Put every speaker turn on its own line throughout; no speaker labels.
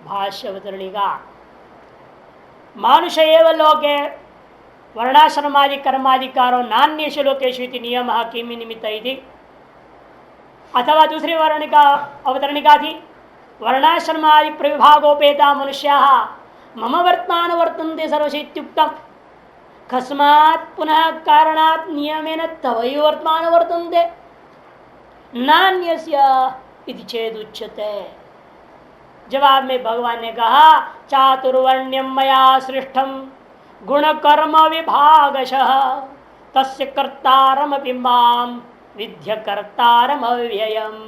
भाष्य अवतरणिका मानुष एव लोके वर्णाश्रमादि कर्माधिकारो नान्येषु लोकेषु इति नियमः किमि निमित्त इति। अथवा दूसरी वर्णिका अवतरणिका थी वर्णाश्रमादि प्रविभागोपेता मनुष्याः मम वर्तमान वर्तन्ते सर्वशः इत्युक्तम् कस्मात् पुनः कारणात् नियमेन तवैव वर्तमान वर्तन्ते नान्यस्य इति चेद उच्यते। जवाब में भगवान ने कहा चातुर्वर्ण्यम मया सृष्टम गुण कर्म विभागशः तस्य कर्तारमपि मां विद्य कर्तारम अव्ययम्।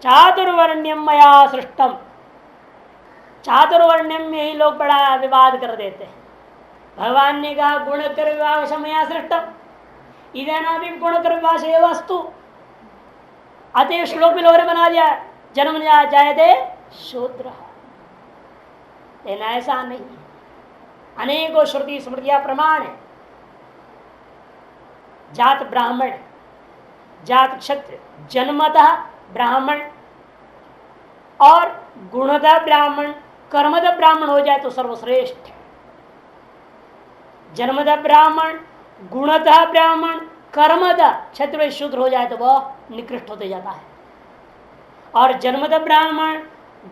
चातुर्वर्ण्यम मया सृष्टम, चातुर्वर्ण्यम में ही लोग बड़ा विवाद कर देते हैं। भगवान ने कहा गुण कर्म विभागशः मया सृष्टम, इधर गुण कर्म विभागशः वस्तु अतः श्लोक भी लोगों ने बना दिया जन्म जाए थे शूद्र, लेकिन ऐसा नहीं है। अनेकों श्रुति स्मृतियां प्रमाण है। जात ब्राह्मण, जात क्षत्र, जन्मतः ब्राह्मण और गुणतः ब्राह्मण, कर्मतः ब्राह्मण हो जाए तो सर्वश्रेष्ठ। जन्मतः ब्राह्मण, गुणतः ब्राह्मण, कर्मतः क्षत्रिय शूद्र हो जाए तो वह निकृष्ट होते जाता है। और जन्मतः ब्राह्मण,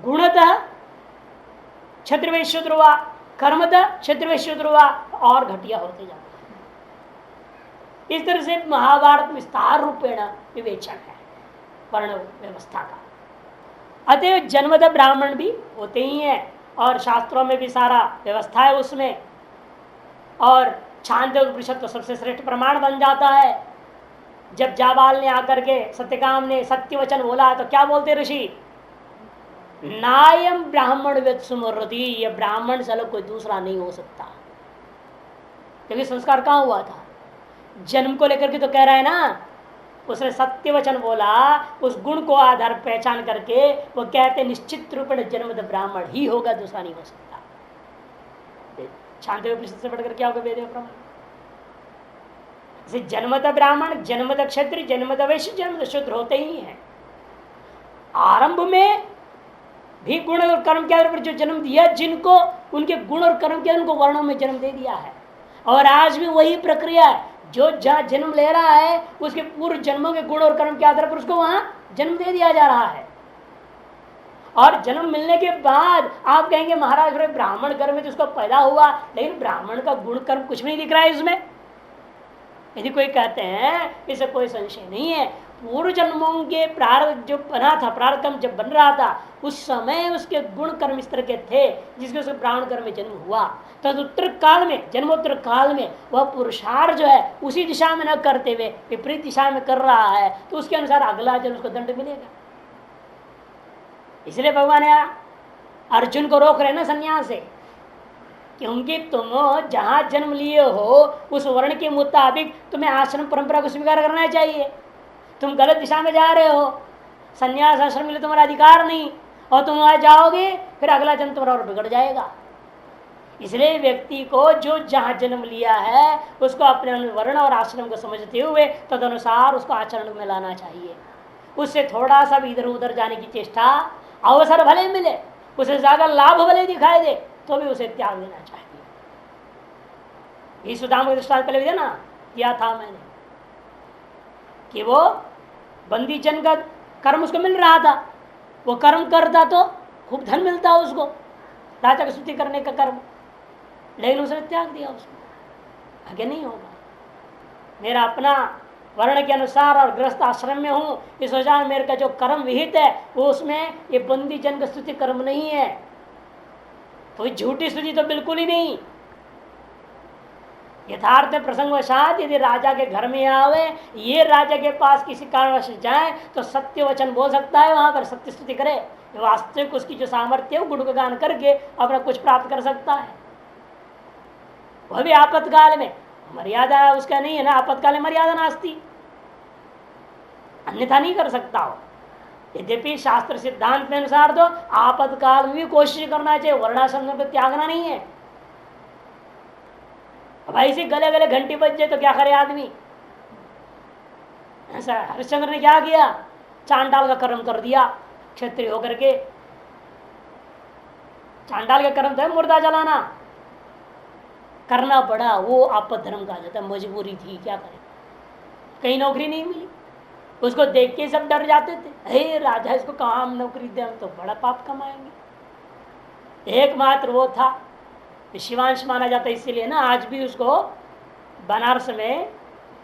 गुणतः क्षत्रिय शूद्र हुआ, कर्मतः क्षत्रिय शूद्र हुआ और घटिया होते जाता है। इस तरह से महाभारत विस्तार रूपेण विवेचन है वर्ण व्यवस्था का। अतः जन्मतः ब्राह्मण भी होते ही हैं और शास्त्रों में भी सारा व्यवस्था है उसमें। और छांदोग्य उपनिषद तो सबसे श्रेष्ठ प्रमाण बन जाता है। जब जाबाल ने आकर के सत्यकाम ने सत्य वचन बोला तो क्या बोलते ऋषि, नायम ब्राह्मण व्यत्सुमरति, यह ब्राह्मण से अलग कोई दूसरा नहीं हो सकता। क्योंकि संस्कार कहाँ हुआ था, जन्म को लेकर के तो कह रहा है ना। उसने सत्य वचन बोला, उस गुण को आधार पहचान करके वो कहते निश्चित रूप में जन्मद ब्राह्मण ही होगा, दूसरा नहीं हो सकता। शांति उपनिषद से बढ़कर क्या होगा वेद में प्रमाण। जन्मतः ब्राह्मण, जन्मतः क्षत्रिय, जन्मतः वैश्य, जन्मतः शूद्र होते ही हैं। आरंभ में भी गुण और कर्म के आधार पर जो जन्म दिया, जिनको उनके गुण और कर्म के उनको वर्णों में जन्म दे दिया है। और आज भी वही प्रक्रिया है, जो जहाँ जन्म ले रहा है उसके पूर्व जन्मों के गुण और कर्म के आधार पर उसको वहां जन्म दे दिया जा रहा है। और जन्म मिलने के बाद आप कहेंगे महाराज ब्राह्मण घर में तो उसको पैदा हुआ, लेकिन ब्राह्मण का गुण कर्म कुछ भी नहीं दिख रहा है इसमें। यदि कोई कहते हैं इसे कोई संशय नहीं है, पूर्व जन्मों के प्रारब्ध जो बना था, प्रारब्ध कर्म जब बन रहा था उस समय उसके गुण कर्म इस तरह के थे जिसके उसके ब्राह्मण कर्म में जन्म हुआ। तो उत्तर काल में, जन्मोत्तर काल में वह पुरुषार्थ जो है उसी दिशा में न करते हुए विपरीत दिशा में कर रहा है, तो उसके अनुसार अगला जन्म उसको दंड मिलेगा। इसलिए भगवान अर्जुन को रोक रहे ना संन्यास से, क्योंकि तुम जहां जन्म लिए हो उस वर्ण के मुताबिक तुम्हें आश्रम परंपरा को स्वीकार करना चाहिए। तुम गलत दिशा में जा रहे हो, संन्यास आश्रम में तुम्हारा अधिकार नहीं, और तुम वहां जाओगे फिर अगला जन्म तुम्हारा और बिगड़ जाएगा। इसलिए व्यक्ति को जो जहां जन्म लिया है उसको अपने वर्ण और आश्रम को समझते हुए तदनुसार उसको आचरण में लाना चाहिए। उससे थोड़ा सा भी इधर उधर जाने की चेष्टा, अवसर भले मिले, उसे ज्यादा लाभ भले दिखाई दे, तो भी उसे त्याग देना चाहिए। ये सुदाम के दृष्टांत पहले भी ना किया था मैंने कि वो बंदी जन का कर्म उसको मिल रहा था, वो कर्म करता तो खूब धन मिलता उसको, राजा की स्तुति करने का कर्म, लेकिन उसने त्याग दिया उसको। आगे नहीं होगा। मेरा अपना वर्ण के अनुसार और गृहस्थ आश्रम में हूँ, इस वजह मेरे का जो कर्म विहित है वो उसमें ये बंदी जन का स्तुति कर्म नहीं है, कोई झूठी स्तुति तो बिल्कुल ही नहीं। यथार्थ प्रसंगवशात यदि राजा के घर में आवे, ये राजा के पास किसी कारणवश जाए तो सत्य वचन बोल सकता है, वहां पर सत्य स्तुति करे, वास्तविक उसकी जो सामर्थ्य है वो गुणगान करके अपना कुछ प्राप्त कर सकता है। वह भी आपातकाल में, मर्यादा उसका नहीं है ना, आपातकाल में मर्यादा नास्ती, अन्यथा नहीं कर सकता हो। यद्यपि शास्त्र सिद्धांत के अनुसार तो आपातकाल में भी कोशिश करना चाहिए, वर्णाश्रम को त्यागना नहीं है। अब ऐसे गले गले घंटी बज जाए तो क्या करे आदमी। ऐसा हरिश्चंद्र ने क्या किया, चांडाल का कर्म कर दिया क्षत्रिय होकर के, चांडाल का कर्म था मुर्दा जलाना, करना पड़ा, वो आपद धर्म कहा जाता है। मजबूरी थी, क्या करें, कहीं नौकरी नहीं मिली। उसको देख के सब डर जाते थे, हे राजा इसको कहाँ हम नौकरी दे, हम तो बड़ा पाप कमाएंगे। एकमात्र वो था, शिवांश माना जाता है, इसीलिए ना आज भी उसको बनारस में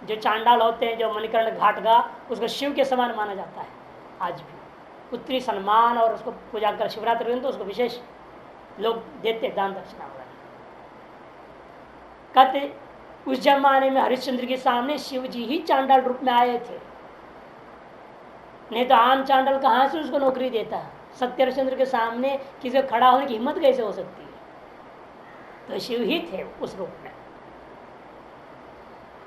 जो चांडाल होते हैं, जो मणिकर्ण घाट का, उसको शिव के समान माना जाता है आज भी। उत्तरी सम्मान और उसको पूजा कर शिवरात्रि तो उसको विशेष लोग देते दान दक्षिणा वगैरह। कहते उस जमाने में हरिश्चंद्र के सामने शिव जी ही चांडाल रूप में आए थे, नहीं तो आम चांडाल कहाँ से उसको नौकरी देता। सत्य हरिश्चंद्र के सामने किसी को खड़ा होने की हिम्मत कैसे हो सकती है, तो शिव ही थे उस रूप में।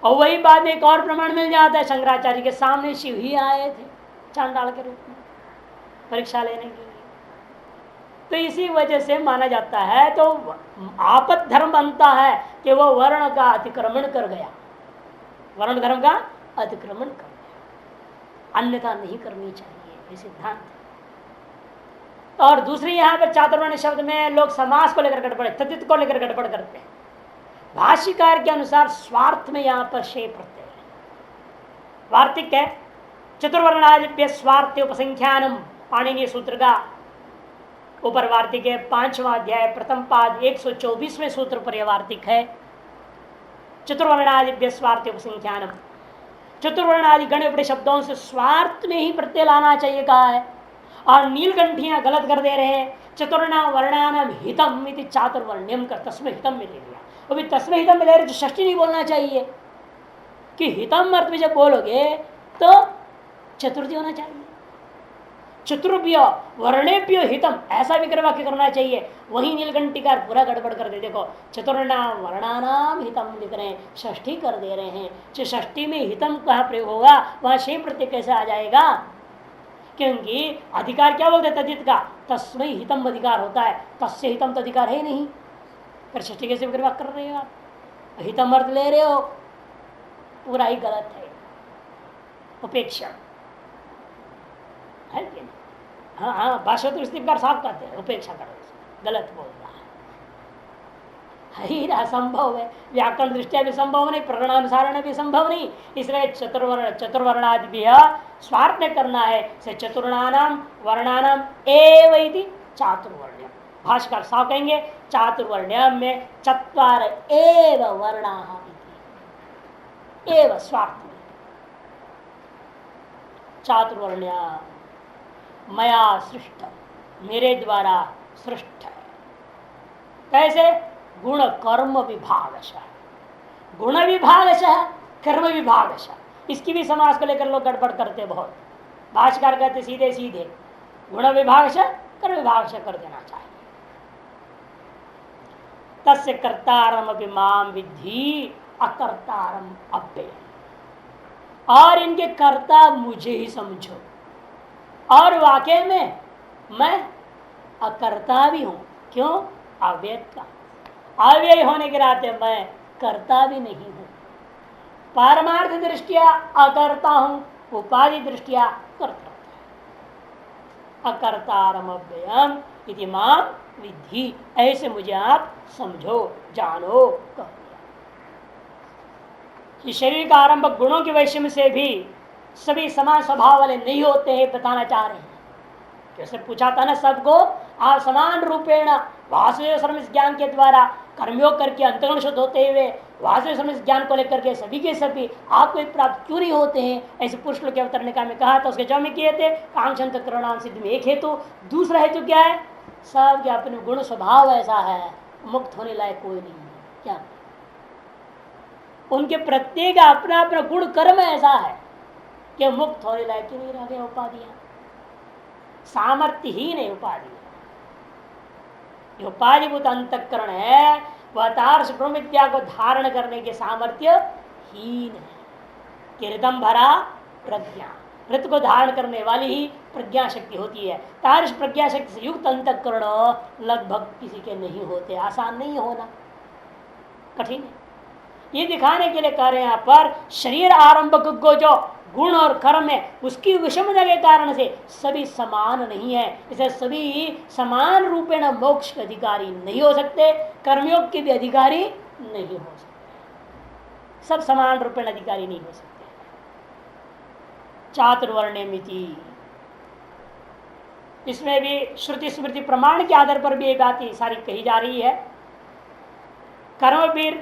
और वही बाद में एक और प्रमाण मिल जाता है, शंकराचार्य के सामने शिव ही आए थे चांडाल के रूप में परीक्षा लेने के लिए। तो इसी वजह से माना जाता है, तो आपद धर्म बनता है कि वो वर्ण का अतिक्रमण कर गया, वर्ण धर्म का अतिक्रमण कर गया, अन्यथा नहीं करनी चाहिए, ये सिद्धांत। और दूसरी यहाँ पर चातुर्वर्ण शब्द में लोग समास को लेकर गड़बड़, तद्धित को लेकर गड़बड़ करते हैं। भाष्यकार के अनुसार स्वार्थ में यहाँ पर शे प्रत्यय है, वार्तिक है चतुर्वर्णादिभ्य स्वार्थ उपसंख्यानम, पाणिनीय सूत्र का ऊपर वार्तिक है, 5वां अध्याय प्रथम पाद 124वें सूत्र पर यह वार्तिक है। चतुर्वर्णादिभ्य स्वार्थ उपसंख्यानम, चतुर्वर्णादि गण बड़े शब्दों से स्वार्थ में ही प्रत्यय लाना चाहिए कहा है, और नीलकंठियां गलत कर दे रहे हैं। चतुर्णा वर्णानाम हितम इति चातुर्वर्ण्यम कर तस्मै हितम में ले लिया, वो भी तस्मै हितम में ले रहे, तो षष्ठी नहीं बोलना चाहिए कि हितम अर्थ में जब बोलोगे तो चतुर्थी होना चाहिए। चतुर्भ्य वर्णेभ्यो हितम ऐसा विग्रह वाक्य करना चाहिए, वही नीलकंठिकार पूरा गड़बड़ कर दे। देखो चतुर्णाम वर्णानाम हितम लिख रहे हैं, षष्ठी कर दे रहे हैं। जो षष्ठी में हितम कहाँ प्रयोग होगा, वहां शेष प्रत्यय कैसे आ जाएगा, क्योंकि अधिकार क्या बोलते तद्धित का, तस्मै हितम अधिकार होता है, तस्य हितम तो अधिकार है नहीं, फिर षष्ठी कैसे विग्रह कर रहे हो आप, हितम अर्थ ले रहे हो, पूरा ही गलत है, उपेक्षा है कि नहीं। हाँ हाँ, भाषा तो इस्तीकार साफ कहते हैं, उपेक्षा करो, गलत बोल रहा है, ही असंभव है, व्याकरण दृष्टिया भी संभव नहीं, प्रकरणानुसारण भी संभव नहीं। इसलिए चतुर्वर्णादि भी स्वार्थ में करना है, से चतुर्णानाम वर्णानाम एव इति चातुर्वर्ण्यम। भाष्यकार साफ कहेंगे चातुर्वर्ण्यम में चत्वार एव वर्णाः एव स्वार्थ में चातुर्वर्ण्य मया सृष्ट, मेरे द्वारा सृष्ट है। कैसे, गुण कर्म विभागशः, गुण विभागशः कर्म विभागशः, इसकी भी समास को लेकर लोग गड़बड़ करते बहुत। भाष्यकार कहते सीधे सीधे गुण विभागशः कर्म विभागशः कर देना चाहिए। तस्य कर्तारम अपि माम विद्धि अकर्तारम अव्यय, और इनके कर्ता मुझे ही समझो, और वाकई में मैं अकर्ता भी हूं। क्यों, अव्यय का, अव्यय होने के नाते मैं कर्ता भी नहीं हूं। पारमार्थ दृष्टिया अकर्ता हूं, उपाधि दृष्टिया कर्ता। अकर्तारम अव्ययम इति मां विद्धि, ऐसे मुझे आप समझो जानो कह दिया। कि शरीर का आरंभ गुणों के वैषम्य से भी सभी समान स्वभाव वाले नहीं होते हैं, बताना चाह रहे हैं। जैसे पूछा था ना, सबको आप समान रूपेण वासुदेव सर्वमित ज्ञान के द्वारा कर्मयोग करके अंतर्गुण शुद्ध होते हुए वासुदेव सर्वमित ज्ञान को लेकर के सभी के सभी आपको प्राप्त क्यों नहीं होते हैं, ऐसे पुरुष लोग के अवतरने में कहा था। उसके जवाब में किए थे कांक्षंत करुणाम सिद्ध में एक हेतु, दूसरा हेतु क्या है, सब के अपने गुण स्वभाव ऐसा है, मुक्त होने लायक कोई नहीं है। क्या, उनके प्रत्येक अपना अपना गुण कर्म ऐसा है कि मुक्त होने लायक ही नहीं रह गए। उपाधियां सामर्थ्य ही नहीं, उपाधि उपाधिभूत अंतःकरण है, वह तार्श ब्रह्म विद्या को धारण करने के सामर्थ्य हीन है। कि ऋतम भरा प्रज्ञा, ऋत को धारण करने वाली ही प्रज्ञा शक्ति होती है। तार्श प्रज्ञा शक्ति से युक्त अंतःकरण लगभग किसी के नहीं होते, आसान नहीं होना, कठिन है। ये दिखाने के लिए कह रहे हैं यहाँ पर शरीर आरंभक को जो गुण और कर्म है उसकी विषमता के कारण से सभी समान नहीं है, इसे सभी समान रूपेण मोक्ष के अधिकारी नहीं हो सकते, कर्मयोग के भी अधिकारी नहीं हो सकते, सब समान रूपेण अधिकारी नहीं हो सकते। चातुर्वर्ण्य मिति, इसमें भी श्रुति स्मृति प्रमाण के आधार पर भी ये बात सारी कही जा रही है। कर्मवीर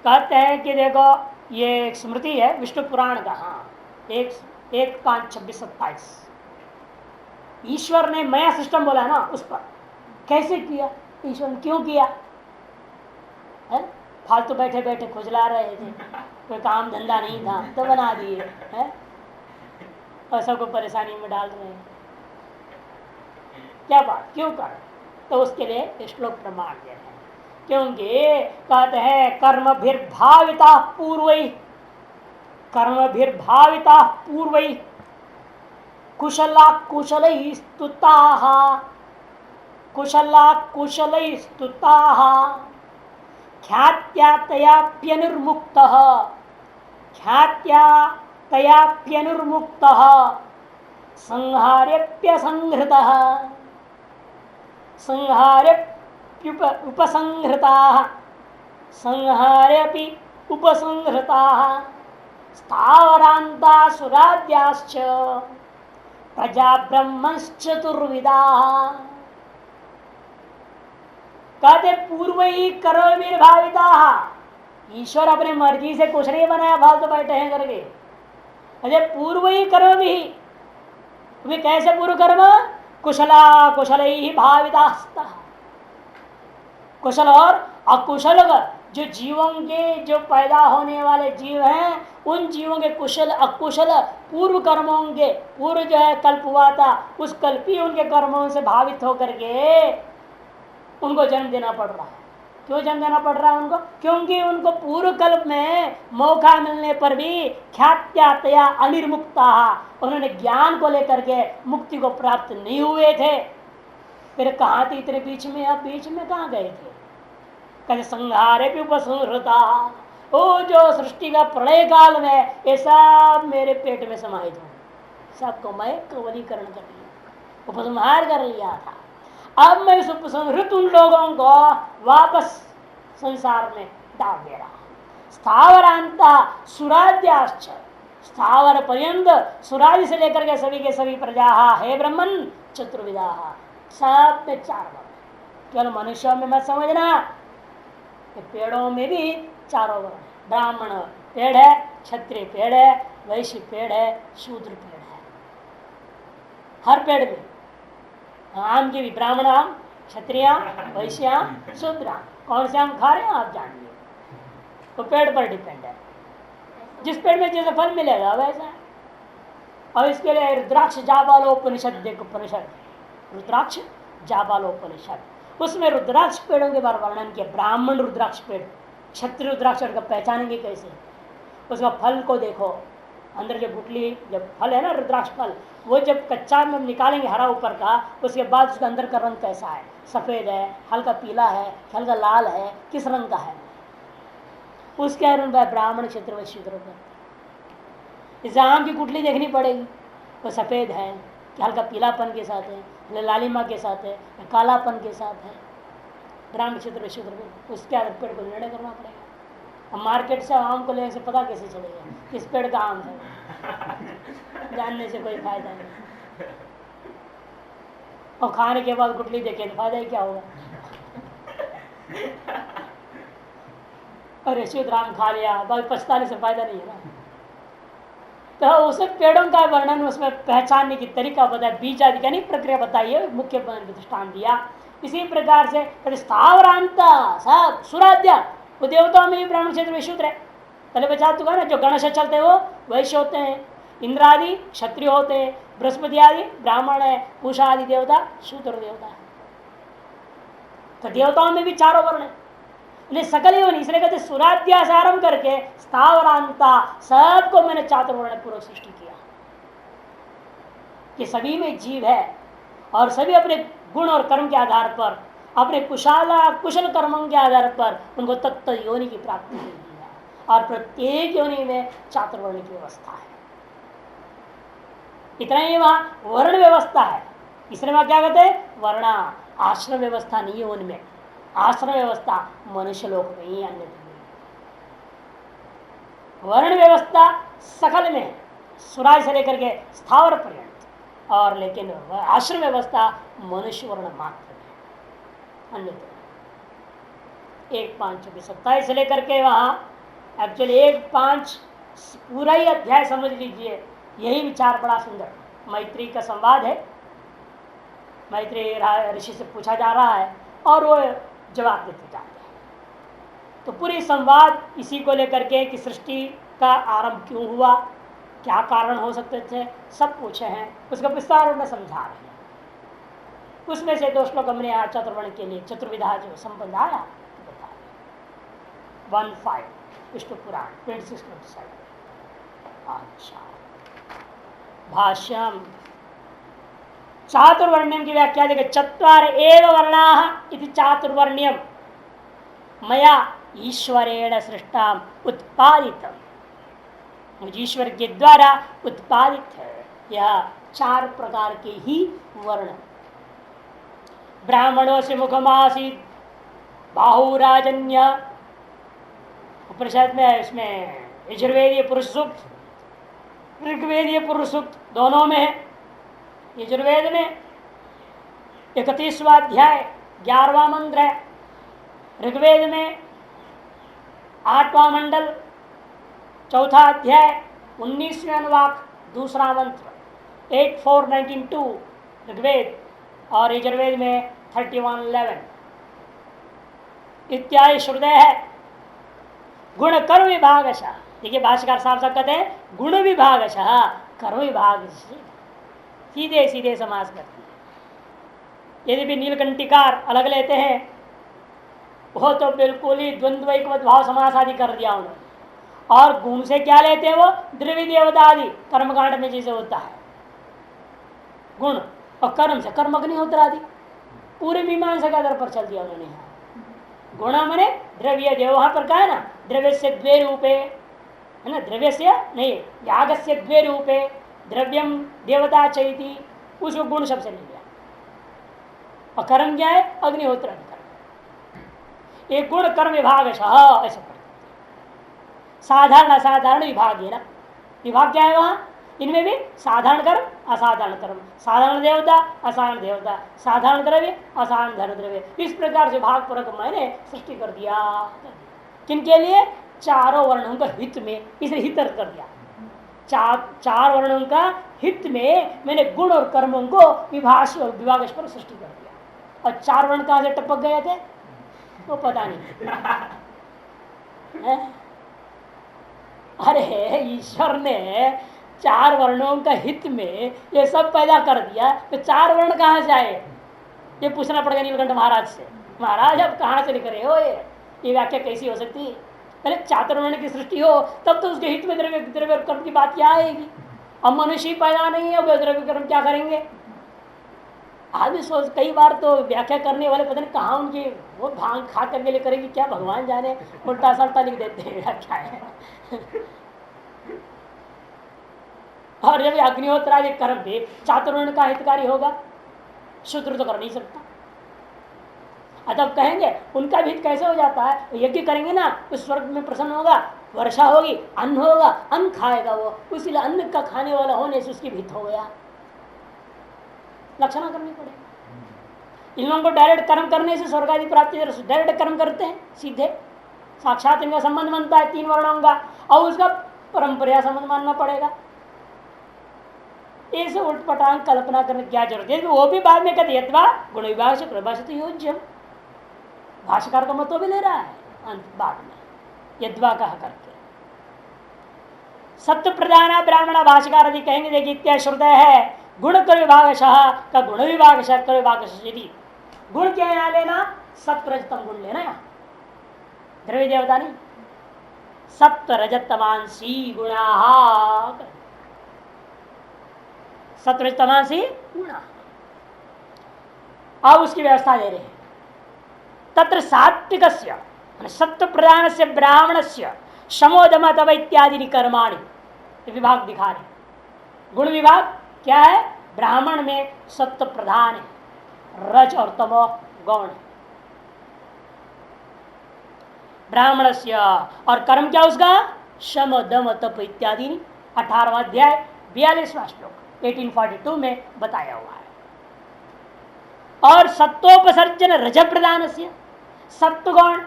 कहते हैं कि देखो ये एक स्मृति है विष्णु पुराण का, हाँ 1:26-27 ईश्वर ने माया सिस्टम बोला ना, उस पर कैसे किया ईश्वर ने, क्यों किया है? फालतू बैठे बैठे खुजला रहे थे, कोई काम धंधा नहीं था तो बना दिए है, और सबको परेशानी में डाल रहे हैं, क्या बात क्यों कर, तो उसके लिए श्लोक प्रमाण दे रहे हैं। क्योंकि कहते हैं कर्मभिर्भाविता पूर्वै, कर्मभिर्भाविता पूर्वै कुशला कुशलै स्तुताः, कुशला कुशलै स्तुताः ख्यात्या तयाप्यनुर्मुक्तः, ख्यात्या तयाप्यनुर्मुक्तः संहार्यप्यसंहृतः, संहार्यप्युपसंहृताः, संहार्यपि उपसंहृताः स्थावरान्ता सुराद्याश्च प्रजा ब्रह्मश्चतुर्विदाः। कहते पूर्व ही कर्मभिर्भाविता, ईश्वर अपने मर्जी से कुछ नहीं बनाया, फालतू बैठे हैं करके, अरे पूर्व ही कर्म भी कैसे पूर्व कर्म, कुशला कुशल ही भाविता, कुशल और अकुशल जो जीवों के जो पैदा होने वाले जीव हैं उन जीवों के कुशल अकुशल पूर्व कर्मों के, पूर्व जो है कल्प हुआ था उस कल्प ही उनके कर्मों से भावित होकर के उनको जन्म देना पड़ रहा है। क्यों जन्म देना पड़ रहा है उनको, क्योंकि उनको पूर्व कल्प में मौका मिलने पर भी ख्यात्यातया अनिर्मुक्ता, उन्होंने ज्ञान को लेकर के मुक्ति को प्राप्त नहीं हुए थे। फिर कहाँ थे इतने बीच में, अब बीच में कहाँ गए थे, कहते संहारे भी उपसंहृता, वो जो सृष्टि का प्रलय काल में ये सब मेरे पेट में समाहित हो, सबको मैं कवलीकरण कर लिया, उपसंहार कर लिया था। अब मैं इस उपसंहृत उन लोगों को वापस संसार में डाल दे रहा। स्थावरांता सुराद्याश्च, स्थावर पर्यंत सुरादि से लेकर के सभी प्रजा हे ब्रह्मन चतुर्विदा, सब में 4 वर्ण। केवल मनुष्यों में मत समझना, पेड़ों में भी 4 वर्ण, ब्राह्मण पेड़ है, क्षत्रिय पेड़ है, वैश्य पेड़ है, शूद्र पेड़ है। हर पेड़ में आम के भी ब्राह्मण आम, क्षत्रिय वैश्य आम, शूद्र आम, कौन से आम खा रहे हैं आप जानिए, तो पेड़ पर डिपेंड है, जिस पेड़ में जैसे फल मिलेगा वैसा है। और इसके लिए रुद्राक्ष जाबालोपनिषद देखो, उपनिषद रुद्राक्ष जाबालोपनिषद, उसमें रुद्राक्ष पेड़ों के बारे वर्णन किया। ब्राह्मण रुद्राक्ष पेड़, क्षत्रिय रुद्राक्ष पेड़ का पहचानेंगे कैसे, उसका फल को देखो, अंदर जो गुटली जब फल है ना रुद्राक्ष फल, वो जब कच्चा में निकालेंगे हरा ऊपर का, उसके बाद उसके अंदर का रंग कैसा है, सफ़ेद है, हल्का पीला है, हल्का लाल है, किस रंग का है, उसके अनुसार ब्राह्मण क्षेत्र में शूद्र को। इसे आम की गुटली देखनी पड़ेगी, वो सफ़ेद है कि हल्का पीलापन के साथ है, लालिमा के साथ है, कालापन के साथ है, ब्राह्मण क्षेत्र में शूद्र को, उसके आधार पेड़ को निर्णय करना पड़ेगा। अब मार्केट से आम को लेने से पता कैसे चलेगा किस पेड़ का आम है, जानने से कोई फायदा नहीं। और खाने के बाद गुटली देखे तो फायदा ही क्या होगा, अरे शुद्ध आम खा लिया, बाकी पछताने से फायदा नहीं है ना। तो उसे पेड़ों का वर्णन उसमें पहचानने की तरीका बताया, बीज आदि का नहीं प्रक्रिया बताई है, मुख्य दृष्टान दिया। इसी प्रकार से स्थावरांता सब सुराध्या, वो देवताओं में भी ब्राह्मण क्षेत्र में शूद्र है, पहले बचा चुका ना, जो गणेश चलते हैं वो वैश्य होते हैं, इंद्र आदि क्षत्रिय होते हैं, बृहस्पति आदि ब्राह्मण है, पूषा आदि देवता शूद्र देवता है। तो देवताओं में भी 4 वर्ण है, सकल ही नहीं, इसलिए कहते सुराध्यास आरंभ करके स्थावरांता सबको मैंने चातुर्वर्ण पूर्वक सृष्टि किया कि सभी में जीव है और सभी अपने गुण और कर्म के आधार पर, अपने कुशल कर्मों के आधार पर उनको तत्व योनि की प्राप्ति हुई है। और प्रत्येक योनि में चातुर्वर्ण की व्यवस्था है। इतना ही वहां वर्ण व्यवस्था है, इसलिए वहां क्या कहते हैं वर्णा। आश्रम व्यवस्था नहीं है उनमें, आश्रम व्यवस्था मनुष्य लोक में ही, अन्य वर्ण व्यवस्था सकल में सुराज से लेकर के स्थावर पर्यंत, और लेकिन आश्रम व्यवस्था मनुष्य वर्ण मात्र में, अन्य 1-5-27 से लेकर के वहां एक्चुअली 1-5 पूरा ही अध्याय समझ लीजिए। यही विचार बड़ा सुंदर मैत्री का संवाद है। मैत्री ऋषि से पूछा जा रहा है और वो जवाब देते जाते हैं। तो पूरी संवाद इसी को लेकर के कि सृष्टि का आरंभ क्यों हुआ, क्या कारण हो सकते थे, सब पूछे हैं, उसका विस्तार में समझा रहे हैं। उसमें से 2 श्लोक हमने यहाँ चतुर्वर्ण के लिए चतुर्विधा जो संबंध आया तो बता रहे 1-5 विष्णु पुराण 26-27। अच्छा, भाष्यम चातुर्वर्ण्यम की व्याख्या देखे, चत्वार एव वर्णाः इति चातुर्वर्ण्यम मया ईश्वरेण सृष्टाम उत्पादितम, मुझे ईश्वर के द्वारा उत्पादित है यह 4 प्रकार के ही वर्ण। ब्राह्मणों से मुखमासीत बाहुराजन्य, उपनिषद में इसमें यजुर्वेदीय पुरुष सूक्त ऋग्वेदीय पुरुष सूक्त दोनों में है। यजुर्वेद में 31वां अध्याय 11वां मंत्र है, ऋग्वेद में 8वां मंडल 4था अध्याय 19वें अनुवाक 2रा मंत्र 8492 ऋग्वेद, और यजुर्वेद में 31:11 इत्यादि श्रुदय है। गुण कर्म विभागशः, देखिए भाष्यकार साहब कहते हैं गुण विभागशः कर्म विभाग, सीधे सीधे समास करते हैं। यदि भी नीलकंठिकार अलग लेते हैं वो तो बिल्कुल ही द्वंद्व एकवत भाव समास आदि कर दिया उन्होंने, और गुण से क्या लेते हैं वो द्रव्य देवता आदि कर्मकांड में जैसे होता है गुण, और कर्म से कर्म अग्निहोत्र आदि पूरे मीमांसा के आधार पर चल दिया उन्होंने। गुण मने द्रव्य देव, वहां पर कहा है ना द्रव्य से द्वे रूपे है ना, द्रव्य से नहीं याग से द्वे रूपे द्रव्यम देवता चैती, उसको गुण शब्द से ले लिया। और कर्म क्या है अग्निहोत्र कर्म, एक गुण कर्म विभाग ऐसा साधारण असाधारण विभाग है ना। विभाग क्या है वहां, इनमें भी साधारण कर्म असाधारण कर्म, साधारण देवता असाधारण देवता, साधारण द्रव्य असाधारण धन द्रव्य, इस प्रकार से भाग पूर्वक मैंने सृष्टि कर दिया। किनके लिए, चारों वर्णों का हित में, इसलिए हित कर दिया। चार वर्णों का हित में मैंने गुण और कर्मों को विभाग पर सृष्टि कर दिया। और 4 वर्ण कहां से टपक गए थे वो पता नहीं अरे ईश्वर ने 4 वर्णों का हित में ये सब पैदा कर दिया, तो 4 वर्ण कहां से आए, ये पूछना पड़ेगा नीलकंठ महाराज से। महाराज अब कहां से लिख रहे हो, ये व्याख्या कैसी हो सकती है। पहले चातुर्वर्ण की सृष्टि हो तब तो उसके हित में द्रव्य द्रव्य कर्म की बात क्या आएगी। अब मनुष्य पैदा नहीं है, द्रव्य कर्म क्या करेंगे। आदमी सोच, कई बार तो व्याख्या करने वाले पता नहीं कहाँ उनकी वो भांग खा करके लिए करेंगे क्या, भगवान जाने, उल्टा सल्टा लिख देते हैं व्याख्या है। और जब अग्निहोत्र आदि कर्म भी चातुर्वर्ण का हितकारी होगा, शूद्र तो कर नहीं सकता। तब कहेंगे उनका भी हित कैसे हो जाता है, यज्ञ करेंगे ना उस स्वर्ग में प्रसन्न होगा, वर्षा होगी, अन्न होगा, अन्न खाएगा वो, इसीलिए अन्न का खाने वाला होने से उसकी हित हो गया। लक्षणा करनी पड़ेगी। इन लोगों को डायरेक्ट कर्म करने से स्वर्ग आदि प्राप्ति, डायरेक्ट कर्म करते हैं सीधे, साक्षात इनका संबंध बनता है 3 वर्णों का, और उसका परंपरा संबंध मानना पड़ेगा। ऐसे उल्टपटांग कल्पना करने की क्या जरूरत है। वो भी बाद में कहते यद्वा गुण विभाग से प्रभाषित योज्यम, भाष्यकार का मत भी ले रहा है अंत बाद में यद्वा कहा करके। सत्य प्रधान ब्राह्मण भाष्यकार यदि कहेंगे देखिए इत्यादि श्रुतय है गुण कर विभाग का गुण विभाग कर विभाग यदि गुण क्या यहाँ लेना, सत्व रजतम गुण लेना, यहाँ द्रव्य देवता नहीं, सत्व रजतमांसी गुणा, सत्व रजतमांसी गुणा। अब उसकी व्यवस्था दे रहे हैं। तत्र सात्विक सत्व प्रधान से ब्राह्मण से शमोदम तव इत्यादि कर्माणि विभाग दिखा रहे। गुण विभाग क्या है? ब्राह्मण में सत्व प्रधान है, रज और तमो गौण है ब्राह्मण से। और कर्म क्या उसका? शम दम तप इत्यादि 18वां अध्याय 42वां श्लोक 1842 में बताया हुआ है। और सत्वोपसर्जन रज प्रदान से सत्व गौण,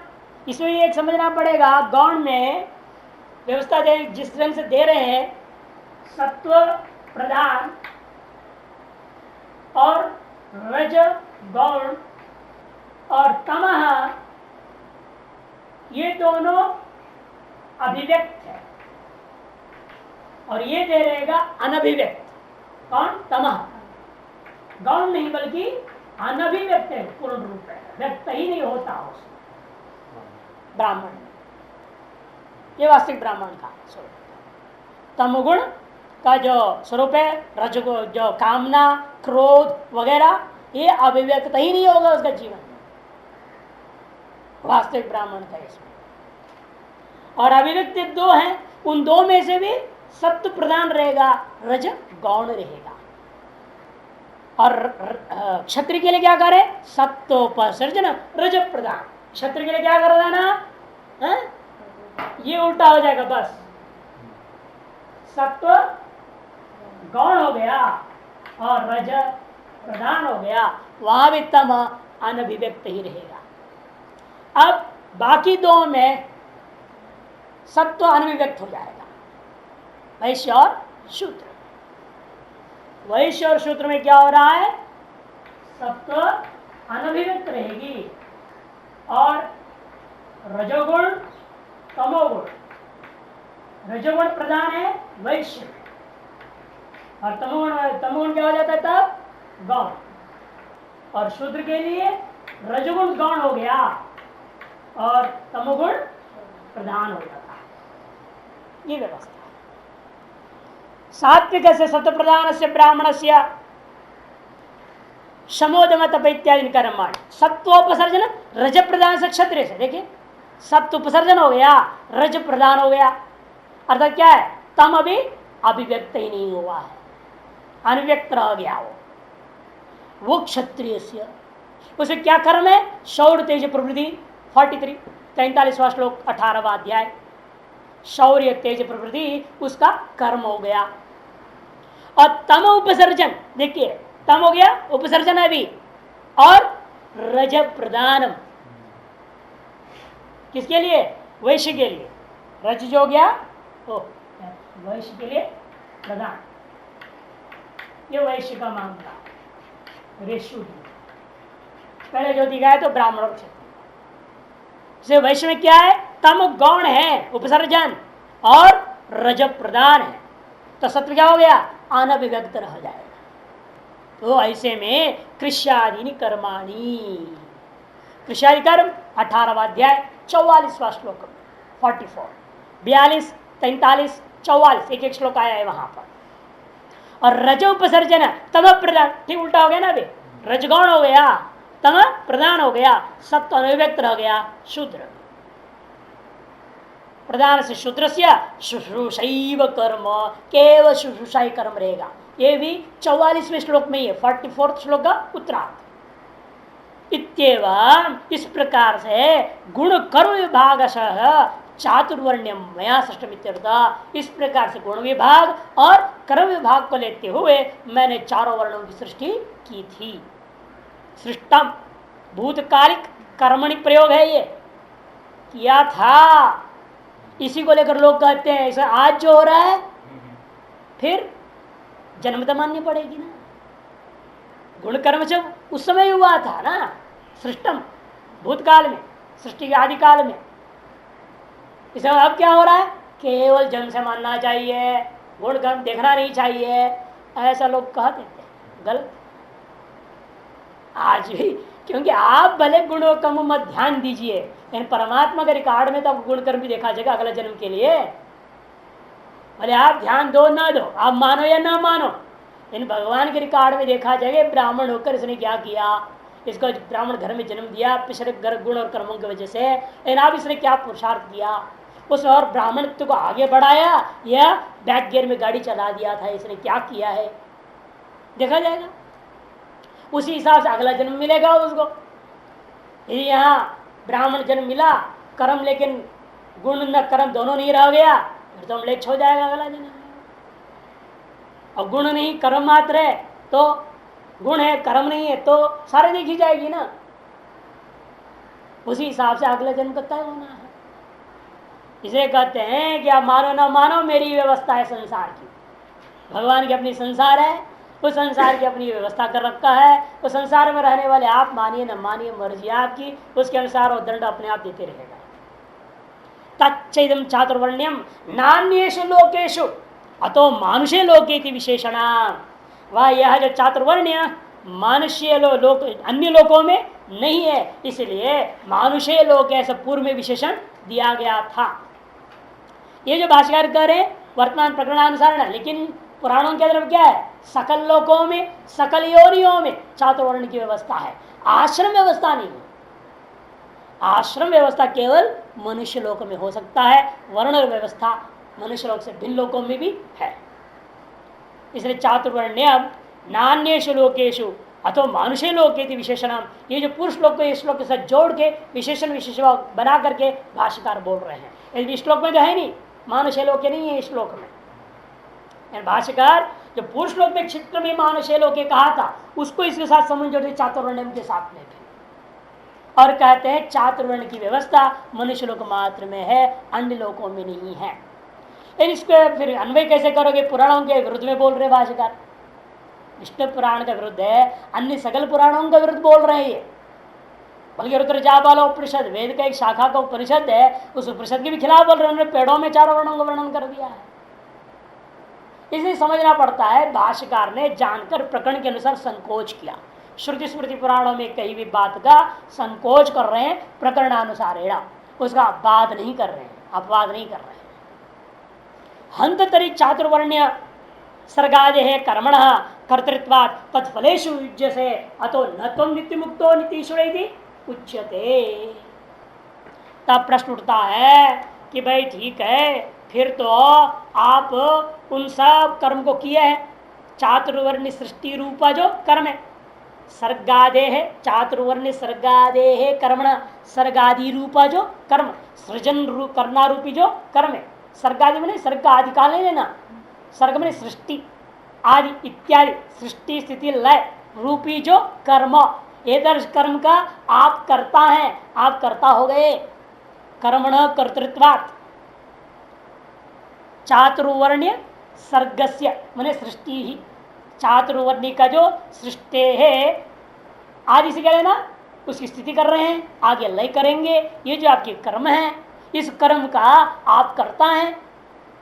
इसमें एक समझना पड़ेगा। गौण में व्यवस्था दे जिस ढंग से दे रहे हैं, सत्व प्रधान और रज गौण और तमह, ये दोनों अभिव्यक्त है और ये दे रहेगा अनभिव्यक्त। कौन? तमह। गौण नहीं बल्कि अनभिव्यक्त है, पूर्ण रूप है, व्यक्त ही नहीं होता उसमें ब्राह्मण। ये वास्तविक ब्राह्मण का स्वरूप। तमगुण का जो स्वरूप है, रजगुण जो कामना क्रोध वगैरह, ये अभिव्यक्त ही नहीं होगा उसका जीवन में, वास्तविक ब्राह्मण का इसमें। और अभिव्यक्त दो हैं, उन दो में से भी सत्व प्रधान रहेगा, रज गौण रहेगा। और क्षत्रिय के लिए क्या करे? सत्वोपसर्जन रज प्रदान। क्षत्रिय के लिए क्या कर देना? ये उल्टा हो जाएगा बस। सत्व गौण हो गया और रज प्रधान हो गया, वहां भी तम अनभिव्यक्त ही रहेगा। अब बाकी दो में सत्व अनभिव्यक्त हो जाएगा, वैश्य और शूद्र। वैश्य और शूद्र में क्या हो रहा है? सत्व अनभिव्यक्त रहेगी और रजोगुण तमोगुण। रजोगुण प्रधान है वैश्य और तमोगुण क्या हो जाता है तब? गौण। और शूद्र के लिए रजोगुण गौण हो गया और तमोगुण प्रधान हो जाता है। ये व्यवस्था। सात्विक से सत्व प्रधान से ब्राह्मण से शमोदम तप इत्यादि कर्माणि। सत्वोपसर्जन रज प्रधान से क्षत्रिय से, देखिए सत्व उपसर्जन हो गया, रज प्रधान हो गया, अर्थात क्या है? तम अभी अभिव्यक्त ही नहीं हुआ है, अनव्यक्त रह गया वो क्षत्रिय से। उसे क्या कर्म है? शौर्य तेज प्रवृत्ति 43 43वां श्लोक 18वां अध्याय। शौर्य तेज प्रवृत्ति उसका कर्म हो गया। और तम उपसर्जन, देखिए तम हो गया, उपसर्जन है अभी, और रज प्रदानम किसके लिए? वैश्य के लिए। रज जो गया तो वैश्य के लिए प्रदान। ये वैश्य का मामला रेशु पहले जो दिखाया तो ब्राह्मण और क्षत्रिय। वैश्य में क्या है? तम गौण है उपसर्जन और रज प्रदान है, तो सत्व क्या हो गया? अनभिव्यक्त रह जाएगा। तो ऐसे में कृष्यादि कर्माणि, कृष्यादि कर्म 18वां अध्याय 44वां श्लोक 44 42 43 44 एक एक श्लोक आया है वहां पर। और रज उपसर्जन तम प्रदान, ठीक उल्टा हो गया ना, अभी रज गौण हो गया, तम प्रदान हो गया, सत्व अनभिव्यक्त रह गया शूद्र। प्रधान से शूद्र से शुश्रूषैव कर्म, केवल शुश्रूषाई कर्म रहेगा। ये भी 44वें श्लोक में है, 44 श्लोक का उत्तरार्ध। इत्येवं इस प्रकार से गुण कर्म विभाग चातुर्वर्ण्यम मया सृष्टमित्यर्थ। इस प्रकार से गुण विभाग और कर्म विभाग को लेते हुए मैंने चारों वर्णों की सृष्टि की थी। सृष्टम भूतकालिक कर्मणि प्रयोग है, ये किया था। इसी को लेकर लोग कहते हैं ऐसा आज जो हो रहा है फिर जन्म तो माननी पड़ेगी ना। गुण कर्म से उस समय हुआ था ना, सृष्टम भूतकाल में, सृष्टि के आदि काल में। इसे अब क्या हो रहा है? केवल जन्म से मानना चाहिए, गुण कर्म देखना नहीं चाहिए, ऐसा लोग कहते थे, गलत। आज भी क्योंकि आप भले गुणों कर्म मत ध्यान दीजिए, लेकिन परमात्मा के रिकॉर्ड में तो आपको गुण कर्म भी देखा जाएगा अगला जन्म के लिए। भले आप ध्यान दो ना दो, आप मानो या ना मानो, लेकिन भगवान के रिकॉर्ड में देखा जाएगा ब्राह्मण होकर इसने क्या किया, इसको ब्राह्मण घर में जन्म दिया पिछले गुण और कर्मों की वजह से, लेकिन अब इसने क्या पुरुषार्थ किया, उस और ब्राह्मणत्व को आगे बढ़ाया या बैक गियर में गाड़ी चला दिया था, इसने क्या किया है देखा जाएगा। उसी हिसाब से अगला जन्म मिलेगा उसको। यदि यहाँ ब्राह्मण जन्म मिला कर्म लेकिन गुण न कर्म दोनों नहीं रह गया, फिर तो म्लेच्छ हो जाएगा अगला जन्म। और गुण नहीं कर्म मात्र है तो गुण है कर्म नहीं है तो सारे देखी जाएगी ना। उसी हिसाब से अगला जन्म का तय होना है। इसे कहते हैं कि आप मानो ना मानो मेरी व्यवस्था है संसार की। भगवान की अपनी संसार है, उस संसार की अपनी व्यवस्था कर रखा है। उस संसार में रहने वाले आप मानिए न मानिए मर्जी आपकी, उसके अनुसार वो दंड अपने आप देते रहेगा। तच्चैदम चातुर्वर्ण्यम नान्येषु लोकेषु अतो मानुषे लोके विशेषण। वह यह जो चातुर्वर्ण्य मानुष्य लोक अन्य लोकों में नहीं है, इसलिए मानुषे लोक ऐसा पूर्व में विशेषण दिया गया था। ये जो भाष्यकार कह रहे हैं वर्तमान प्रकरणानुसार है, लेकिन पुराणों के अंदर क्या है, सकल लोकों में सकल योनियों में चातुर्वर्ण की व्यवस्था है, आश्रम व्यवस्था नहीं है। आश्रम व्यवस्था केवल मनुष्य लोक में हो सकता है, वर्ण व्यवस्था मनुष्य लोक से भिन्न लोकों में भी है। इसलिए चातुर्वर्ण्यम नान्येषु लोकेषु अथवा मानुषे लोके विशेषणम, ये जो पुरुष लोक को इस श्लोक के साथ जोड़ के विशेषण विशेष बना करके भाष्यकार बोल रहे हैं। इस श्लोक में तो है नहीं, मानुषे लोके नहीं है इस श्लोक में। भाष्यकार जो पुरुष लोक में क्षेत्र में मानुषे लोके कहा था उसको इसके साथ समझ जोड़ते चातुर्वर्ण्यम के साथ में भी। और कहते हैं चातुर्वर्ण की व्यवस्था मनुष्य लोक मात्र में है, अन्य लोकों में नहीं है। इसको फिर अन्वय कैसे करोगे, पुराणों के विरुद्ध में बोल रहे भाष्यकार। विष्णु पुराण का विरुद्ध है, अन्य सकल पुराणों का विरुद्ध बोल रहे हैं। बल्कि रुद्रजाबाला उपनिषद वेद का एक शाखा का उपनिषद है, उस उपनिषद के भी खिलाफ बोल रहे हैं। उन्होंने पेड़ों में चारों वर्णों का वर्णन कर दिया है। इसलिए समझना पड़ता है भाष्यकार ने जानकर प्रकरण के अनुसार संकोच किया। श्रुति स्मृति पुराणों में कई भी बात का संकोच कर रहे हैं, प्रकरणानुसार उसका अपवाद नहीं कर रहे हैं, अपवाद नहीं कर रहे हैं। हंत तरी चातुर्वर्ण्य सर्गादे है कर्मण कर्तृत्वात् तत्फलेषु युज्यसे अतो न त्वं नित्य मुक्तो नितीश्वरेति उच्यते। तब प्रश्न उठता है कि भाई ठीक है, फिर तो आप उन सब कर्म को किए हैं। चातुर्वर्ण सृष्टि रूपा जो कर्म है, सर्गादे है चातुर्वर्ण सर्गादे है कर्मण, सर्गादि रूपा जो कर्म, सृजन करना रूपी जो कर्म है। सर्गादि में सर्ग आदि काल नहीं लेना, सर्ग में सृष्टि आदि इत्यादि सृष्टि स्थिति लय रूपी जो कर्म, ये दर्श कर्म का आप करता हैं, आप करता हो गए। कर्मण कर्तृत्वात् चातुर्वर्ण्य सर्गस्य माने सृष्टि ही, चातुर्वर्ण्य का जो सृष्टि है आदि से क्या लेना, उसकी स्थिति कर रहे हैं, आगे लय करेंगे। ये जो आपके कर्म है, इस कर्म का आप करता है,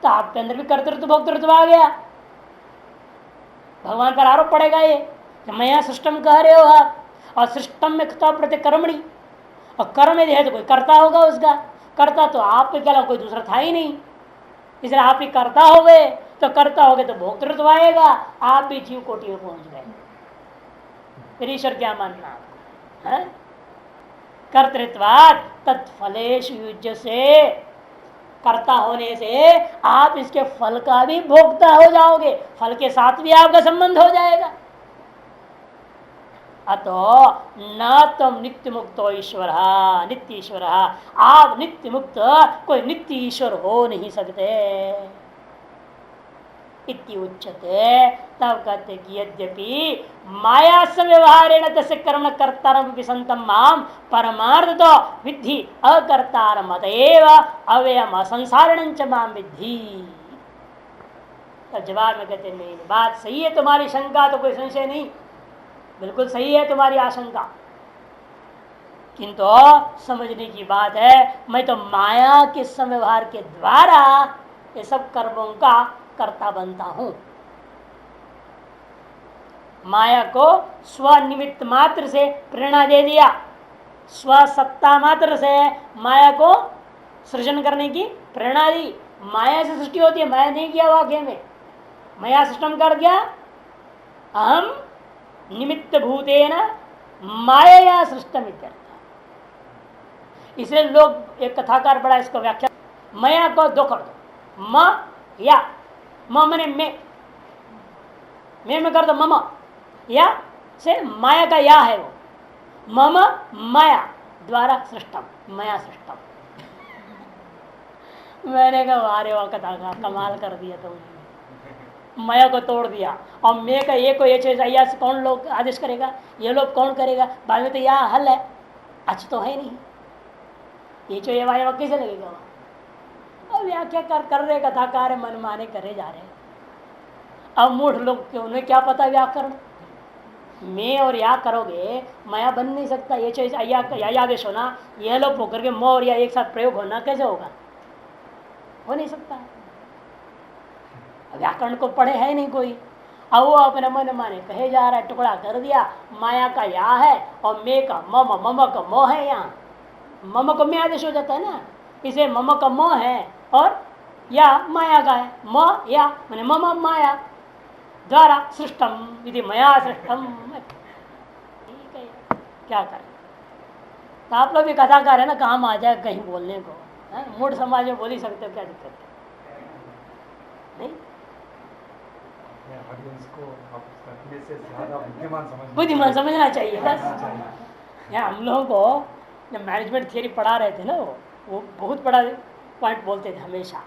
तो आपके अंदर भी कर्तृत्व भोक्तृत्व आ गया। भगवान पर आरोप पड़ेगा ये कि मैं यहाँ सृष्टम कह रहे हो आप, और सृष्टम में खता प्रति कर्मणि, और कर्म यदि है तो कोई करता होगा, उसका करता तो आपके क्या कोई दूसरा था ही नहीं, इसलिए आप ही करता हो गए। तो करता हो गए तो भोक्तृत्व आएगा, आप भी जीव कोटि में पहुंच गए। फिर ईश्वर क्या मानना आपको है? कर्तृत्वात् तत्फलेषु युज्यसे, कर्ता होने से आप इसके फल का भी भोक्ता हो जाओगे, फल के साथ भी आपका संबंध हो जाएगा। अतो न तुम नित्य मुक्तो ईश्वर, नित्य ईश्वर, आप नित्य मुक्त कोई नित्य ईश्वर हो नहीं सकते इति उच्यते। तब कहते कि यद्यपि माया से व्यवहारेण तस्य कर्म कर्तारम विसंतम माम परमार्थ तो विद्धि अकर्तारम अतएव अव्ययम असंसारणं च माम विद्धि। तब जवाब में कहते नहीं, बात सही है तुम्हारी शंका, तो कोई संशय नहीं, बिल्कुल सही है तुम्हारी आशंका, किंतु समझने की बात है मैं तो माया के समव्यवहार के द्वारा ये सब कर्मों का कर्ता बनता हूं। माया को स्वनिमित्त मात्र से प्रेरणा दे दिया, स्वसत्ता मात्र से माया को सृजन करने की प्रेरणा दी। माया से सृष्टि होती है, माया नहीं किया वाक्य में, माया सृष्टम कर दिया। अहम निमित्त भूतेन माया सृष्टम इत्यर्थ। इसलिए लोग एक कथाकार बड़ा इसको व्याख्या, मया को दो कर दो, म या, म मने में कर दो मम, या से माया का या है वो, मम माया द्वारा सृष्टम, माया सृष्टम। मैंने कहा वारे वाह कथा का कमाल कर दिया तुमने, माया को तोड़ दिया। और मैं का ये को ये चीज या से कौन लोग आदेश करेगा, ये लोग कौन करेगा, बाद में तो यह हल है, अच्छा तो है नहीं, ये जो ये वाया कैसे लगेगा वहां। अब व्याख्या कर रहे कथाकार मन माने करे जा रहे। अब मूढ़ लोग उन्हें क्या पता व्याकरण, मैं और या करोगे माया बन नहीं सकता, ये चीज या आदेश होना, यह लोग होकर के म और या एक साथ प्रयोग होना कैसे होगा, हो नहीं सकता। व्याकरण को पढ़े है नहीं कोई, अब वो अपने मन माने कहे जा रहा है, टुकड़ा कर दिया। माया का या है और मे का मम का मोह है, यहाँ मम को में आदेश हो जाता है ना, इसे मम का मोह है और या माया का है, म या मैंने मम माया द्वारा सृष्टम यदि मया सृष्टम। ठीक है, क्या करें। तो आप लोग भी कथाकार है ना, काम आ जाए कहीं बोलने को, मूढ़ समाज में बोल ही सकते हो, क्या दिक्कत है। नहीं बुद्धिमान समझना चाहिए बस। यहाँ हम लोगों को जब मैनेजमेंट थियरी पढ़ा रहे थे ना, वो बहुत बड़ा पॉइंट बोलते थे हमेशा।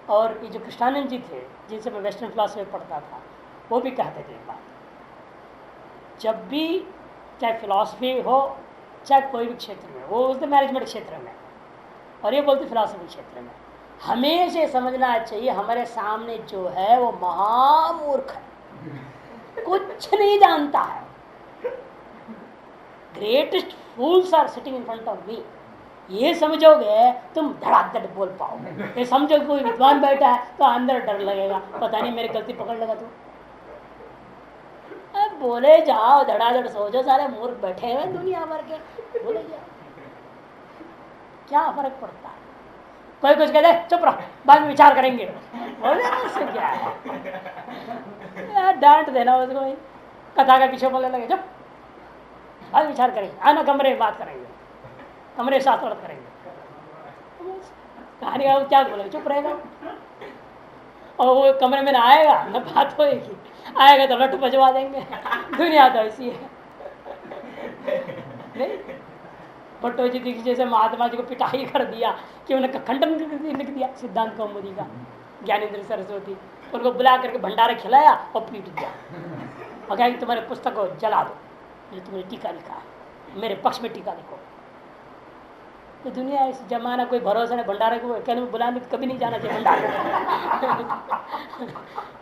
और ये जो कृष्णानंद जी थे जिनसे मैं वेस्टर्न क्लास में पढ़ता था, वो भी कहते थे एक बात, जब भी चाहे फिलॉसफी हो चाहे कोई भी क्षेत्र में, वो बोलते मैनेजमेंट क्षेत्र में और ये बोलते फिलॉसफी क्षेत्र में, हमेशा समझना चाहिए हमारे सामने जो है वो महामूर्ख है, कुछ नहीं जानता है। Greatest fools are sitting in front of me, ये समझोगे तुम धड़ाधड़ बोल पाओगे। ये समझो कोई विद्वान बैठा है तो अंदर डर लगेगा, पता नहीं मेरी गलती पकड़ लेगा तू। अब बोले जाओ धड़ाधड़ सोचो, सारे मूर्ख बैठे हुए दुनिया भर के, बोले जाओ क्या फर्क पड़ता है। कोई कुछ कहते चुप रहो बाद में विचार करेंगे, बोले उससे क्या है, डांट देना उसको, कथा का पीछे बोलने लगे चुप बाद विचार करेंगे, आना कमरे में बात करेंगे, कमरे साथ वर्त करेंगे, कहानी का क्या बोलेंगे, चुप रहेगा। और वो कमरे में ना आएगा ना बात होएगी, आएगा तो लट्टू बजवा देंगे। दुनिया तो ऐसी है नहीं। भट्टो जी जैसे महात्मा जी को पिटाई कर दिया कि उन्हें खंडन लिख दिया सिद्धांत कौमुदी का, ज्ञानेंद्र सरस्वती उनको बुला करके भंडारा खिलाया और पीट दिया और कहा कि तुम्हारे पुस्तक को जला दो जो तुमने टीका लिखा है, मेरे पक्ष में टीका लिखो। तो दुनिया इस जमाना कोई भरोसा नहीं, भंडारे को कहने में बुलाने कभी नहीं जाना चाहिए भंडारे।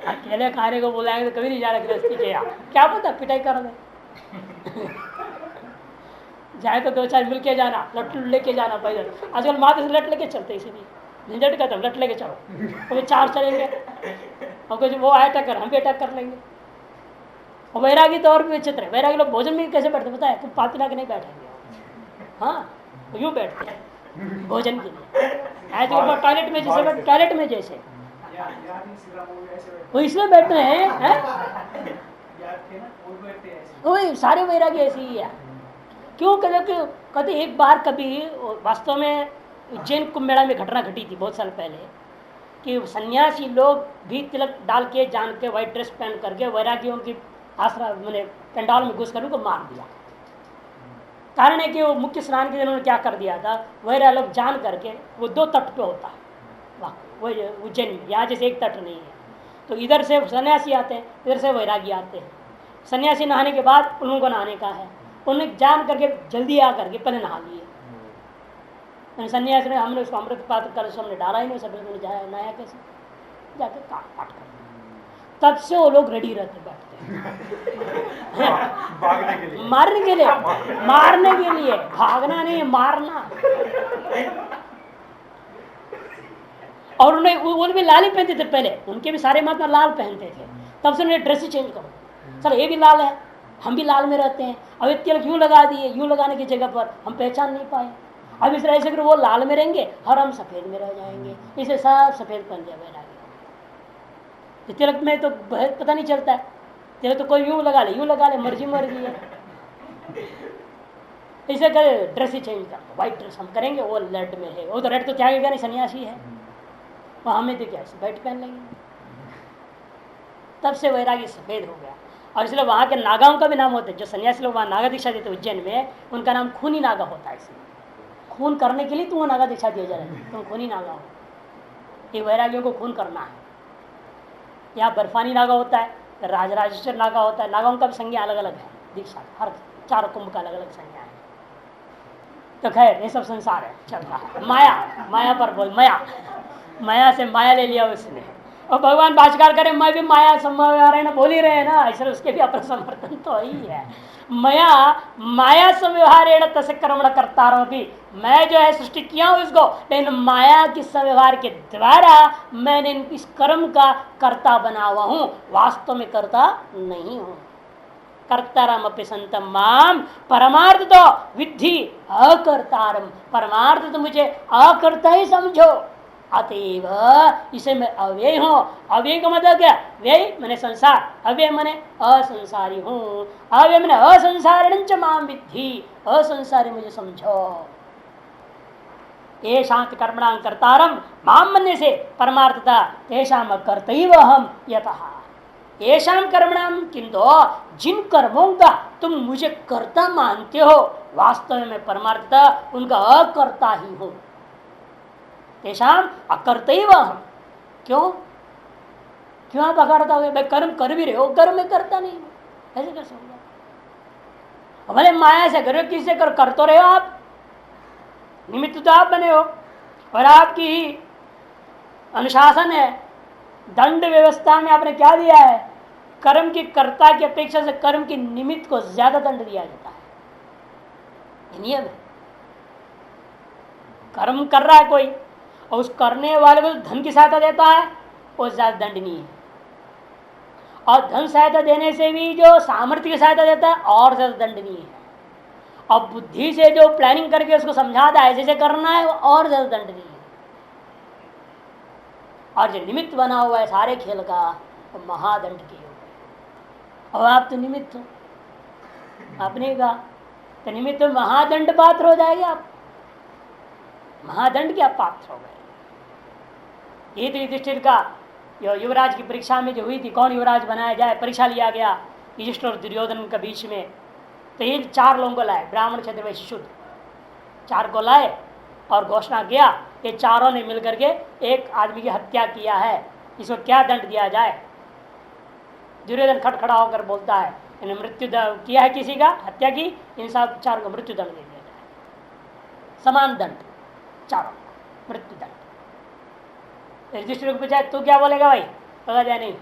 अकेले खाने को बुलाएंगे तो कभी नहीं जाना गृहस्थी के यहाँ, क्या पता पिटाई कर दे। जाए तो दो चार मिल के जाना, लट लेके जाना पैदल, आजकल माथे से लट लेके चलते, इसीलिए झंझट का तो लट लेके चलो, कभी चार चलेंगे और कुछ वो आए टक्कर हम भी अटैक कर लेंगे। और वैरागी तो और भी विचित्र है, वैरागी लोग भोजन में कैसे बैठते पता है, तुम पाती ला के नहीं बैठेंगे, हाँ यूँ बैठते हैं भोजन के लिए, ऐसे टॉयलेट में जैसे टॉयलेट में जैसे वो इसलिए बैठते हैं, वही सारे वैरागी ऐसे ही है। क्यों कहते एक बार कभी वास्तव में उज्जैन कुंभ मेला में घटना घटी थी बहुत साल पहले कि सन्यासी लोग भी तिलक डाल के जान के व्हाइट ड्रेस पहन करके वैरागियों की आश्रम मैंने पंडाल में घुस कर उनको मार दिया। कारण है कि वो मुख्य स्नान के दिन उन्होंने क्या कर दिया था, वैराग लोग जान करके, वो दो तट पे होता है वो उज्जैन में, यहाँ जैसे एक तट नहीं है, तो इधर से सन्यासी आते हैं इधर से वैरागी आते हैं। सन्यासी नहाने के बाद उनको नहाने का है, उन्हें जान करके जल्दी आ करके पहले नहा लिए। सन्यासी ने हमने उसको अमृत पात्र कर हमने डाला ही नहीं, सब जाया नहाया कैसे, जाके काट काट कर, तब से वो लोग रेडी रहते बैठते मारने के लिए, मारने के लिए, भागना नहीं मारना। और उन्हें वो भी लाल ही पहनते थे पहले, उनके भी सारे महात्मा लाल पहनते थे, तब से उन्हें ड्रेस चेंज करो, सर ये भी लाल है हम भी लाल में रहते हैं, अब ये तिलक यूँ लगा दिए, यूँ लगाने की जगह पर हम पहचान नहीं पाए, अब इस तरह से वो लाल में रहेंगे और हम सफ़ेद में रह जाएंगे, इसे सब सफ़ेद पहन दिया वैरागी। तिलक में तो पता नहीं चलता है, तिलक तो कोई यूँ लगा ले यूँ लगा ले, मर्जी मर्जी है। इसे करे ड्रेस ही चेंज कर दो, व्हाइट ड्रेस हम करेंगे, वो रेड में है, वो तो रेड तो त्यागेगा नहीं, सन्यासी है, वो हमें तो क्या व्हाइट पहन लेंगे। तब से वैराग्य सफेद हो गया। और इसलिए वहाँ के नागाओं का भी नाम होता है, जो सन्यासी लोग वहाँ नागा दीक्षा देते उज्जैन में, उनका नाम खूनी नागा होता है। इसलिए खून करने के लिए तुम नागा दीक्षा दिया जा रहा है, तुम खूनी नागा हो, ये वैराग्यों को खून करना है। यहाँ बर्फानी नागा होता है, राजराजेश्वर नागा होता है, नागाओं का भी संज्ञा अलग अलग है, दीक्षा हर 4 कुंभ का अलग अलग संज्ञा है। तो खैर ये सब संसार है, चल रहा है। माया, माया पर बोल, माया से माया ले लिया उसने, और भगवान भाष्यकार करे मैं भी माया समव्यवहार बोल ही रहे हैं ना, इसलिए उसके भी अपना समर्थन तो ही है। माया संव्यवहार तसे कर्म करता रहो भी, मैं जो है सृष्टि किया हूँ इसको, लेकिन माया के संव्यवहार के द्वारा मैंने इस कर्म का कर्ता बना हुआ हूँ, वास्तव में कर्ता नहीं हूँ। कर्तारम अपि संतम माम परमार्थ तो विद्धि अकर्तारम, परमार्थ तो मुझे अकर्ता ही समझो, अतएव इसे मैं अव्यय हूँ। अव्यय का मतलब क्या? व्यय मैंने संसार, अव्यय मैंने असंसारी हूँ। अव्यय मैंने असंसारिणं च माम विद्धि, असंसारी मुझे समझो। ये शांत कर्मणां कर्तारम माम मनने से परमार्थता तेषाम कर्तैव हम यतः, येषाम कर्मणाम किंतु जिन कर्मों का तुम मुझे कर्ता मानते हो, वास्तव में परमार्थता उनका अकर्ता ही हूँ। तेषाम अकर्तैव हम, क्यों आप अकर्ता हो गए? भाई कर्म कर भी रहे हो, कर्म में करता नहीं, ऐसे कर सकते? भले माया से करो, किससे कर तो रहे हो आप, निमित्त तो आप बने हो, और आपकी ही अनुशासन है। दंड व्यवस्था में आपने क्या दिया है? कर्म की कर्ता की अपेक्षा से कर्म की निमित्त को ज्यादा दंड दिया जाता है, नियम है। कर्म कर रहा है कोई, और उस करने वाले को धन की सहायता देता है, वो ज्यादा दंडनीय है। और धन सहायता देने से भी जो सामर्थ्य की सहायता देता है और ज्यादा दंडनीय है। और बुद्धि से जो प्लानिंग करके उसको समझाता है ऐसे करना है, वो और ज्यादा दंडनीय है। और जो निमित्त बना हुआ है सारे खेल का, वो महादंड के योग है। और आप तो निमित्त हो, आपने कहा तो निमित्त महादंड पात्र हो जाएंगे आप, महादंड के आप पात्र हो गए। ये तो युधिष्ठिर का युवराज की परीक्षा में जो हुई थी, कौन युवराज बनाया जाए, परीक्षा लिया गया युधिष्ठिर और दुर्योधन के बीच में। तो ये 4 लोगों को लाए, ब्राह्मण क्षत्रिय वैश्य शूद्र 4 को लाए और घोषणा किया, ये चारों ने मिलकर के एक आदमी की हत्या किया है, इसको क्या दंड दिया जाए। दुर्योधन खटखड़ा होकर बोलता है, इन्हें मृत्यु किया है, किसी का हत्या की, इन सब 4 को मृत्यु दंड दे दिया जाए, समान दंड चारों मृत्यु दंड। युधिष्ठिर को पूछा तू क्या बोलेगा भाई? कहा जाए नहीं,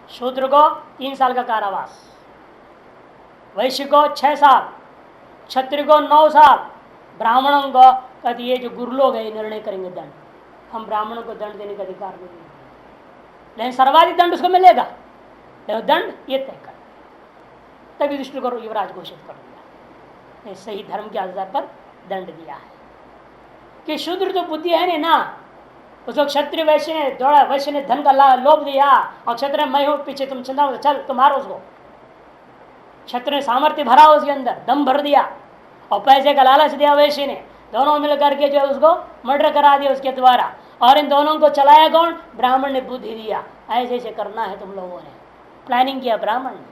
शूद्र को 3 साल का कारावास, वैश्य को 6 साल, क्षत्रिय को 9 साल, ब्राह्मणों को कहती ये जो गुरु लोग है निर्णय करेंगे दंड, हम ब्राह्मणों को दंड देने का अधिकार नहीं है, लेकिन सर्वाधिक दंड उसको मिलेगा, लेकिन दंड ये तय कर। तब युधिष्ठिर को युवराज घोषित कर दिया, सही धर्म के आधार पर दंड दिया है। कि शूद्र तो बुद्धि है नहीं ना, उसको क्षत्रिय वैश्य ने दौड़ा, वैश्य ने धन का लोभ दिया, और क्षत्रिय मैं हूं पीछे, तुम चिंता मत, चल तुम मारो उसको। क्षत्रिय ने सामर्थ्य भरा उसके अंदर, दम भर दिया, और पैसे का लालच दिया वैश्य ने, दोनों मिलकर के जो है उसको मर्डर करा दिया उसके द्वारा। और इन दोनों को चलाया कौन? ब्राह्मण ने बुद्धि दिया, ऐसे ऐसे करना है तुम लोगों ने, प्लानिंग किया ब्राह्मण ने।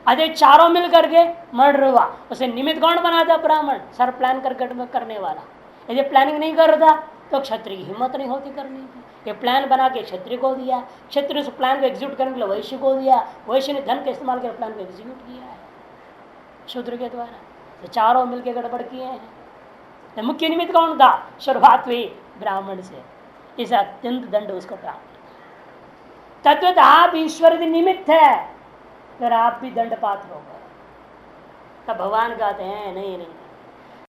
अरे चारों मिल करके मर्डर हुआ, उसे निमित्त कौन बना था? ब्राह्मण, सर प्लान करने वाला। यदि प्लानिंग नहीं कर रहा तो क्षत्रिय की हिम्मत नहीं होती करने की, ये प्लान बना के क्षत्रिय को दिया, क्षत्रिय उस प्लान को एग्जीक्यूट करने के लिए वैश्य को दिया, वैश्य ने धन का इस्तेमाल कर प्लान को एग्जीक्यूट किया है शूद्र के द्वारा। तो चारों मिलकर गड़बड़ किए हैं। तो मुख्य निमित्त कौन था? शुरुआत हुई ब्राह्मण से, इस अत्यंत दंड उसको प्राप्त। तत्वतः आप ईश्वर के निमित्त है, फिर आप भी दंड पात्र हो गए। तब भगवान कहते हैं नहीं नहीं,